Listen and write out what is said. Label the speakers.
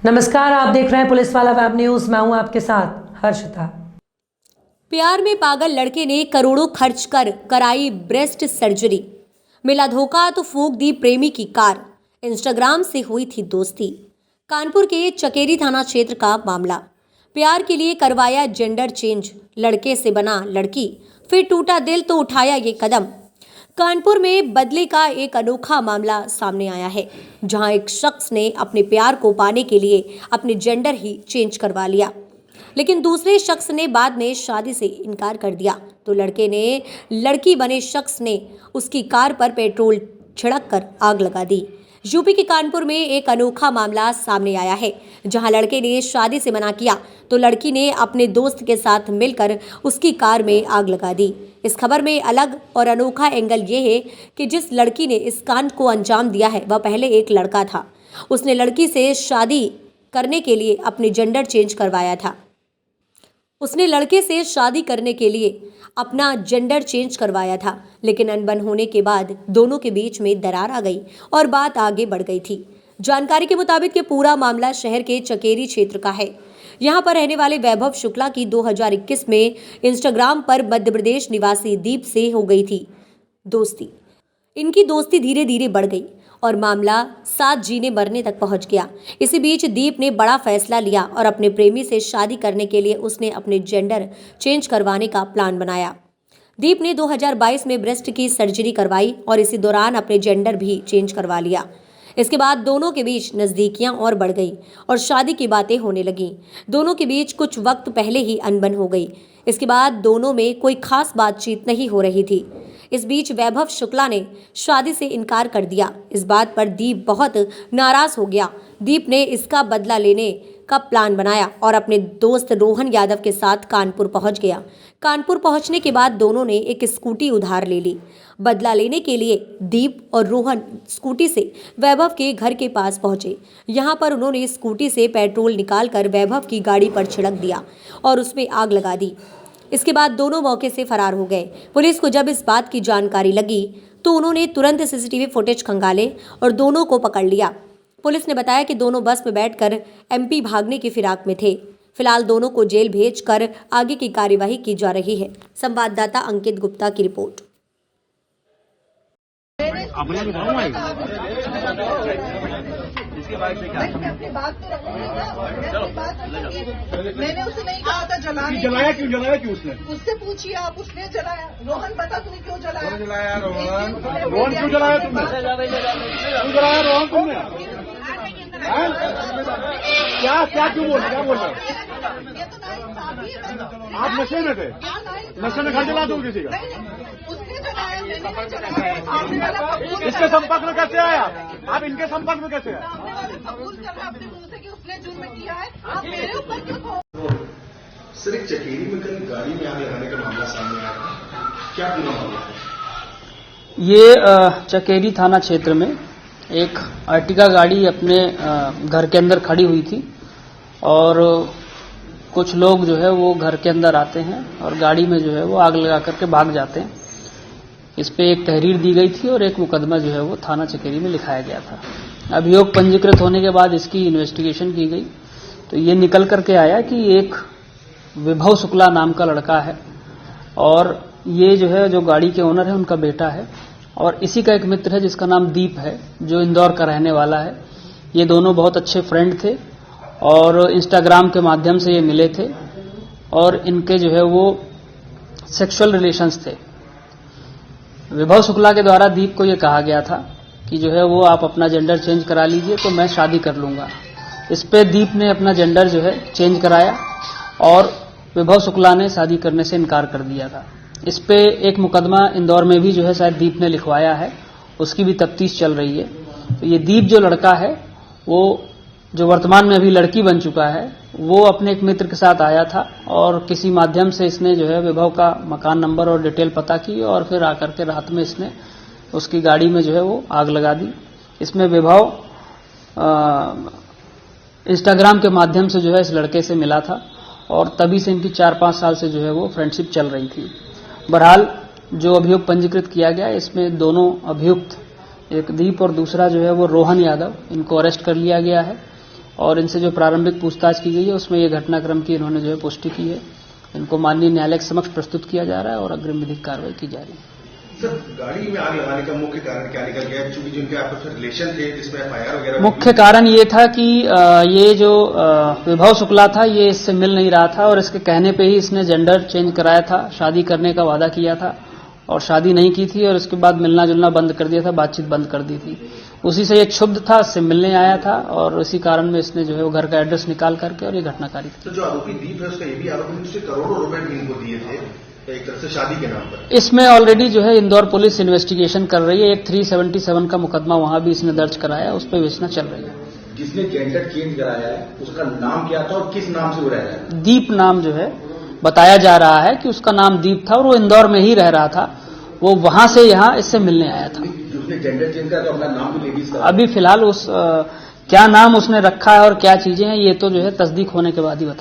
Speaker 1: नमस्कार, आप देख रहे हैं पुलिस वाला वेब न्यूज। मैं हूं आपके साथ हर्षिता।
Speaker 2: प्यार में पागल लड़के ने करोड़ों खर्च कर कराई ब्रेस्ट सर्जरी। मिला धोखा तो फूंक दी प्रेमी की कार। इंस्टाग्राम से हुई थी दोस्ती। कानपुर के चकेरी थाना क्षेत्र का मामला। प्यार के लिए करवाया जेंडर चेंज, लड़के से बना लड़की, फिर टूटा दिल तो उठाया ये कदम। कानपुर में बदले का एक अनोखा मामला सामने आया है, जहां एक शख्स ने अपने प्यार को पाने के लिए अपने जेंडर ही चेंज करवा लिया, लेकिन दूसरे शख्स ने बाद में शादी से इनकार कर दिया। तो लड़के ने लड़की बने शख्स ने उसकी कार पर पेट्रोल छिड़क कर आग लगा दी। यूपी के कानपुर में एक अनोखा मामला सामने आया है, जहां लड़के ने शादी से मना किया तो लड़की ने अपने दोस्त के साथ मिलकर उसकी कार में आग लगा दी। इस खबर में अलग और अनोखा एंगल ये है कि जिस लड़की ने इस कांड को अंजाम दिया है वह पहले एक लड़का था। उसने लड़की से शादी करने के लिए अपने जेंडर चेंज करवाया था। उसने लड़के से शादी करने के लिए अपना जेंडर चेंज करवाया था, लेकिन अनबन होने के बाद दोनों के बीच में दरार आ गई और बात आगे बढ़ गई थी। जानकारी के मुताबिक ये पूरा मामला शहर के चकेरी क्षेत्र का है। यहाँ पर रहने वाले वैभव शुक्ला की 2021 में इंस्टाग्राम पर मध्य प्रदेश निवासी दीप से हो गई थी दोस्ती। इनकी दोस्ती धीरे धीरे बढ़ गई और मामला साथ जीने मरने तक पहुंच गया। इसी बीच दीप ने बड़ा फैसला लिया और अपने प्रेमी से शादी करने के लिए उसने अपने जेंडर चेंज करवाने का प्लान बनाया। दीप ने 2022 में ब्रेस्ट की सर्जरी करवाई और इसी दौरान अपने जेंडर भी चेंज करवा लिया। इसके बाद दोनों के बीच नज़दीकियां और बढ़ गई और शादी की बातें होने लगीं। दोनों के बीच कुछ वक्त पहले ही अनबन हो गई। इसके बाद दोनों में कोई खास बातचीत नहीं हो रही थी। इस बीच वैभव शुक्ला ने शादी से इनकार कर दिया। इस बात पर दीप बहुत नाराज हो गया। दीप ने इसका बदला लेने का प्लान बनाया और अपने दोस्त रोहन यादव के साथ कानपुर पहुंच गया। कानपुर पहुंचने के बाद दोनों ने एक स्कूटी उधार ले ली। बदला लेने के लिए दीप और रोहन स्कूटी से वैभव के घर के पास पहुंचे। यहां पर उन्होंने स्कूटी से पेट्रोल निकालकर वैभव की गाड़ी पर छिड़क दिया और उसमें आग लगा दी। इसके बाद दोनों मौके से फरार हो गए। पुलिस को जब इस बात की जानकारी लगी तो उन्होंने तुरंत सीसीटीवी फुटेज खंगाले और दोनों को पकड़ लिया। पुलिस ने बताया कि दोनों बस में बैठकर एमपी भागने की फिराक में थे। फिलहाल दोनों को जेल भेजकर आगे की कार्यवाही की जा रही है। संवाददाता अंकित गुप्ता की रिपोर्ट।
Speaker 3: मैंने उसे नहीं कहा था जलाया क्यों उसने? उससे पूछिए आप, उसने जलाया। रोहन बता तूने क्यों जलाया? रोहन क्यों जलाया तुमने? क्यों जलाया रोहन तुमने? क्या क्यों बोल रहे? ये तो नाइंसाफी है। आप नशे में थे? नशे में घर जला दूं किसी का? उसने जलाया, मैंने जलाया। इसके संपर्क में कैसे आया? आप इनके संपर्क में कैसे आए? कबूल कर रहा अपने मुंह से कि उसने जुर्म किया है। आप मेरे ऊपर क्यों?
Speaker 4: सर, एक चकेरी में कल गाड़ी में आग लगाने का मामला सामने आया था, क्या पूरा मामला है?
Speaker 5: ये चकेरी थाना क्षेत्र में एक अर्टिगा गाड़ी अपने घर के अंदर खड़ी हुई थी और कुछ लोग जो है वो घर के अंदर आते हैं और गाड़ी में जो है वो आग लगा करके भाग जाते हैं। इस पे एक तहरीर दी गई थी और एक मुकदमा जो है वो थाना चकेरी में लिखाया गया था। अभियोग पंजीकृत होने के बाद इसकी इन्वेस्टिगेशन की गई तो ये निकल करके आया कि एक विभव शुक्ला नाम का लड़का है और ये जो है जो गाड़ी के ओनर है उनका बेटा है और इसी का एक मित्र है जिसका नाम दीप है, जो इंदौर का रहने वाला है। ये दोनों बहुत अच्छे फ्रेंड थे और इंस्टाग्राम के माध्यम से ये मिले थे और इनके जो है वो सेक्सुअल रिलेशंस थे। विभव शुक्ला के द्वारा दीप को ये कहा गया था कि जो है वो आप अपना जेंडर चेंज करा लीजिए तो मैं शादी कर लूंगा। इस पे दीप ने अपना जेंडर जो है चेंज कराया और विभव शुक्ला ने शादी करने से इनकार कर दिया था। इस पे एक मुकदमा इंदौर में भी जो है शायद दीप ने लिखवाया है, उसकी भी तफ्तीश चल रही है। तो ये दीप जो लड़का है वो जो वर्तमान में अभी लड़की बन चुका है वो अपने एक मित्र के साथ आया था और किसी माध्यम से इसने जो है विभव का मकान नंबर और डिटेल पता की और फिर आकर के रात में इसने उसकी गाड़ी में जो है वो आग लगा दी। इसमें विभव इंस्टाग्राम के माध्यम से जो है इस लड़के से मिला था और तभी से इनकी 4-5 साल से जो है वो फ्रेंडशिप चल रही थी। बहरहाल जो अभियोग पंजीकृत किया गया इसमें दोनों अभियुक्त, एक दीप और दूसरा जो है वो रोहन यादव, इनको अरेस्ट कर लिया गया है। और इनसे जो प्रारंभिक पूछताछ की गई है उसमें ये घटनाक्रम की इन्होंने जो है पुष्टि की है। इनको माननीय न्यायालय के समक्ष प्रस्तुत किया जा रहा है और अग्रिम विधिक कार्रवाई की जा रही है।
Speaker 4: सर, गाड़ी में आग लगाने का मुख्य कारण क्या निकल गया? चूंकि जिनके आपस में रिलेशन थे जिसमें एफआईआर वगैरह
Speaker 5: मुख्य कारण ये था कि ये जो विभव शुक्ला था ये इससे मिल नहीं रहा था और इसके कहने पे ही इसने जेंडर चेंज कराया था, शादी करने का वादा किया था और शादी नहीं की थी और उसके बाद मिलना जुलना बंद कर दिया था, बातचीत बंद कर दी थी। उसी से ये क्षुब्ध था, इससे मिलने आया था और इसी कारण में इसने जो है वो घर का एड्रेस निकाल करके और ये घटनाकारी थी।
Speaker 4: तो जो आरोपी दीप है उसका ये भी आरोप है उससे करोड़ों रुपए भी इनको दिए थे एक तरह से शादी के नाम पर।
Speaker 5: इसमें ऑलरेडी जो है इंदौर पुलिस इन्वेस्टिगेशन कर रही है। एक 377 का मुकदमा वहां भी इसने दर्ज कराया है, उस पर विवेचना चल रही है।
Speaker 6: जिसने जेंडर चेंज कराया है उसका नाम क्या था और किस नाम से वो रह रहा है?
Speaker 5: दीप नाम जो है बताया जा रहा है कि उसका नाम दीप था और वो इंदौर में ही रह रहा था। वो वहां से यहाँ इससे मिलने आया था।
Speaker 6: उसने जेंडर चेंज करा तो अपना नाम भी लेडीज का।
Speaker 5: अभी फिलहाल उस क्या नाम उसने रखा है और क्या चीजें हैं ये तो जो है तस्दीक होने के बाद ही बता